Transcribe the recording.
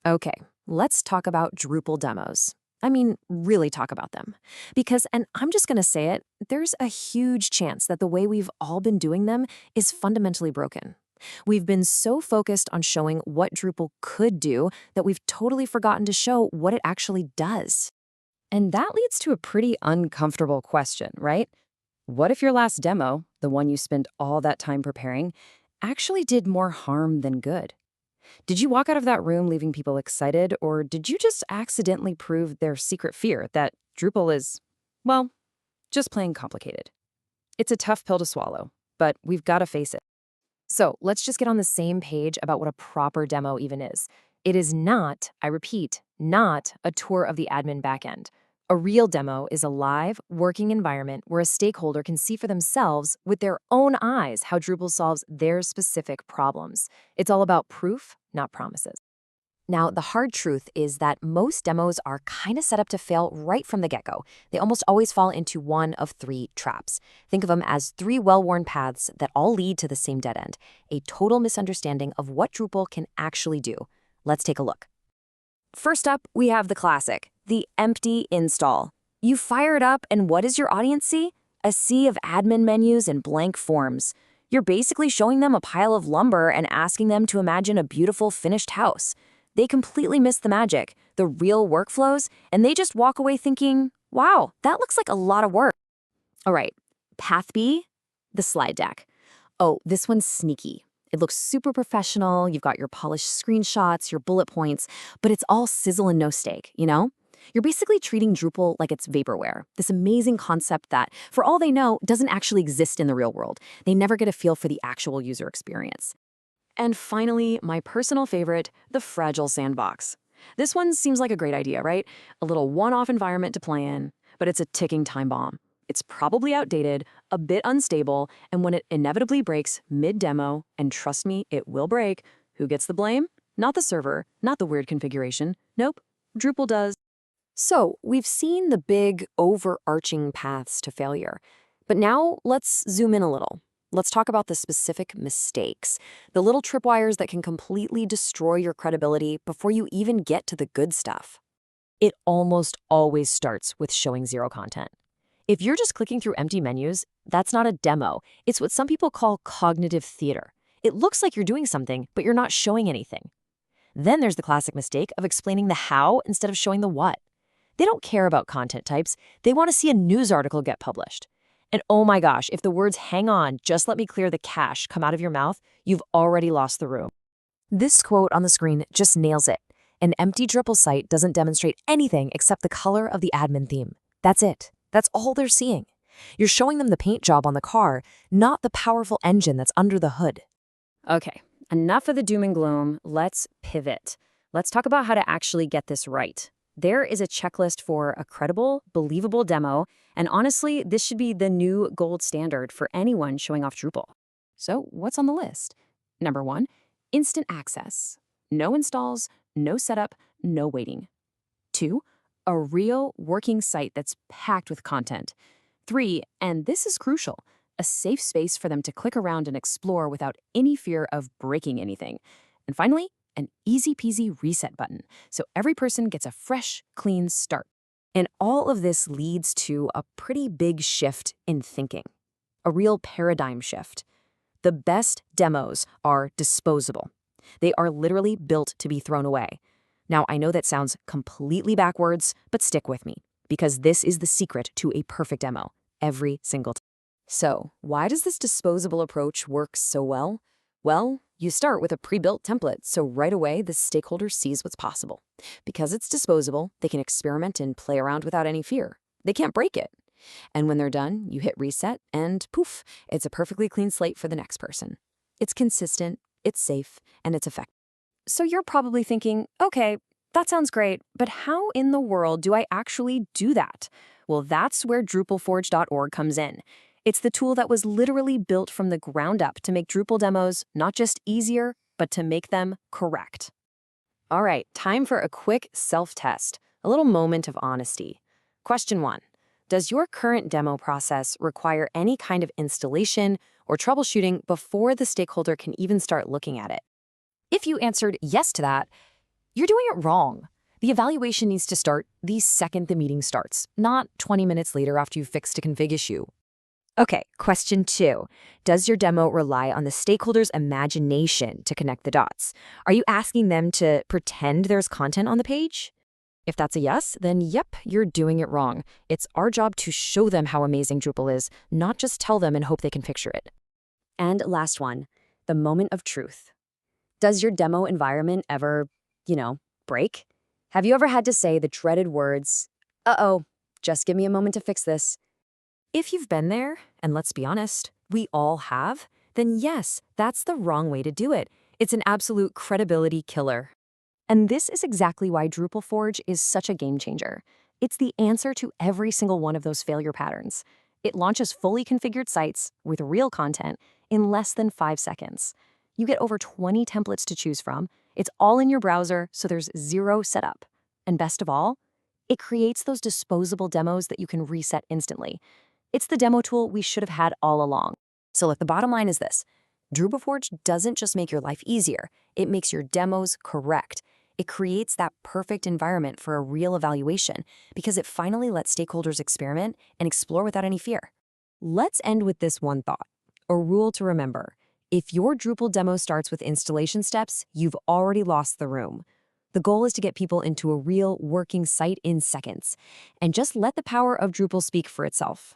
Okay, let's talk about Drupal demos. I mean, really talk about them. Because, and I'm just going to say it, there's a huge chance that the way we've all been doing them is fundamentally broken. We've been so focused on showing what Drupal could do that we've totally forgotten to show what it actually does. And that leads to a pretty uncomfortable question, right? What if your last demo, the one you spent all that time preparing, actually did more harm than good? Did you walk out of that room leaving people excited, or did you just accidentally prove their secret fear that Drupal is, well, just plain complicated? It's a tough pill to swallow, but we've got to face it. So let's just get on the same page about what a proper demo even is. It is not, I repeat, not a tour of the admin backend. A real demo is a live, working environment where a stakeholder can see for themselves with their own eyes how Drupal solves their specific problems. It's all about proof, not promises. Now, the hard truth is that most demos are kind of set up to fail right from the get-go. They almost always fall into one of three traps. Think of them as three well-worn paths that all lead to the same dead end, a total misunderstanding of what Drupal can actually do. Let's take a look. First up, we have the classic, the empty install. You fire it up, and what does your audience see? A sea of admin menus and blank forms. You're basically showing them a pile of lumber and asking them to imagine a beautiful finished house. They completely miss the magic, the real workflows, and they just walk away thinking, wow, that looks like a lot of work. All right, path B, the slide deck. Oh, this one's sneaky. It looks super professional, you've got your polished screenshots, your bullet points, but it's all sizzle and no steak, you know? You're basically treating Drupal like it's vaporware, this amazing concept that, for all they know, doesn't actually exist in the real world. They never get a feel for the actual user experience. And finally, my personal favorite, the fragile sandbox. This one seems like a great idea, right? A little one-off environment to play in, but it's a ticking time bomb. It's probably outdated, a bit unstable, and when it inevitably breaks mid-demo, and trust me, it will break, who gets the blame? Not the server, not the weird configuration. Nope, Drupal does. So, we've seen the big, overarching paths to failure. But now, let's zoom in a little. Let's talk about the specific mistakes, the little tripwires that can completely destroy your credibility before you even get to the good stuff. It almost always starts with showing zero content. If you're just clicking through empty menus, that's not a demo. It's what some people call cognitive theater. It looks like you're doing something, but you're not showing anything. Then there's the classic mistake of explaining the how instead of showing the what. They don't care about content types. They want to see a news article get published. And oh my gosh, if the words "hang on, just let me clear the cache" come out of your mouth, you've already lost the room. This quote on the screen just nails it. An empty Drupal site doesn't demonstrate anything except the color of the admin theme. That's it. That's all they're seeing. You're showing them the paint job on the car, not the powerful engine that's under the hood. Okay, enough of the doom and gloom. Let's pivot. Let's talk about how to actually get this right. There is a checklist for a credible, believable demo, and honestly, this should be the new gold standard for anyone showing off Drupal. So what's on the list? Number 1, instant access. No installs, no setup, no waiting. 2, a real working site that's packed with content. 3, and this is crucial, a safe space for them to click around and explore without any fear of breaking anything. And finally, an easy-peasy reset button, so every person gets a fresh, clean start. And all of this leads to a pretty big shift in thinking, a real paradigm shift. The best demos are disposable. They are literally built to be thrown away. Now, I know that sounds completely backwards, but stick with me, because this is the secret to a perfect demo, every single time. So, why does this disposable approach work so well? Well, you start with a pre-built template, so right away the stakeholder sees what's possible. Because it's disposable, they can experiment and play around without any fear. They can't break it. And when they're done, you hit reset, and poof, it's a perfectly clean slate for the next person. It's consistent, it's safe, and it's effective. So you're probably thinking, okay, that sounds great, but how in the world do I actually do that? Well, that's where DrupalForge.org comes in. It's the tool that was literally built from the ground up to make Drupal demos not just easier, but to make them correct. All right, time for a quick self-test, a little moment of honesty. Question 1. Does your current demo process require any kind of installation or troubleshooting before the stakeholder can even start looking at it? If you answered yes to that, You're doing it wrong. The evaluation needs to start the second the meeting starts, not 20 minutes later after you've fixed a config issue. Okay, question 2. Does your demo rely on the stakeholder's imagination to connect the dots? Are you asking them to pretend there's content on the page? If that's a yes, then yep, you're doing it wrong. It's our job to show them how amazing Drupal is, not just tell them and hope they can picture it. And last one, the moment of truth. Does your demo environment ever, break? Have you ever had to say the dreaded words, uh-oh, just give me a moment to fix this? If you've been there, and let's be honest, we all have, then yes, that's the wrong way to do it. It's an absolute credibility killer. And this is exactly why DrupalForge is such a game changer. It's the answer to every single one of those failure patterns. It launches fully configured sites with real content in less than 5 seconds. You get over 20 templates to choose from. It's all in your browser, so there's zero setup. And best of all, it creates those disposable demos that you can reset instantly. It's the demo tool we should have had all along. So look, the bottom line is this. DrupalForge doesn't just make your life easier, it makes your demos correct. It creates that perfect environment for a real evaluation because it finally lets stakeholders experiment and explore without any fear. Let's end with this one thought, a rule to remember. If your Drupal demo starts with installation steps, you've already lost the room. The goal is to get people into a real working site in seconds, and just let the power of Drupal speak for itself.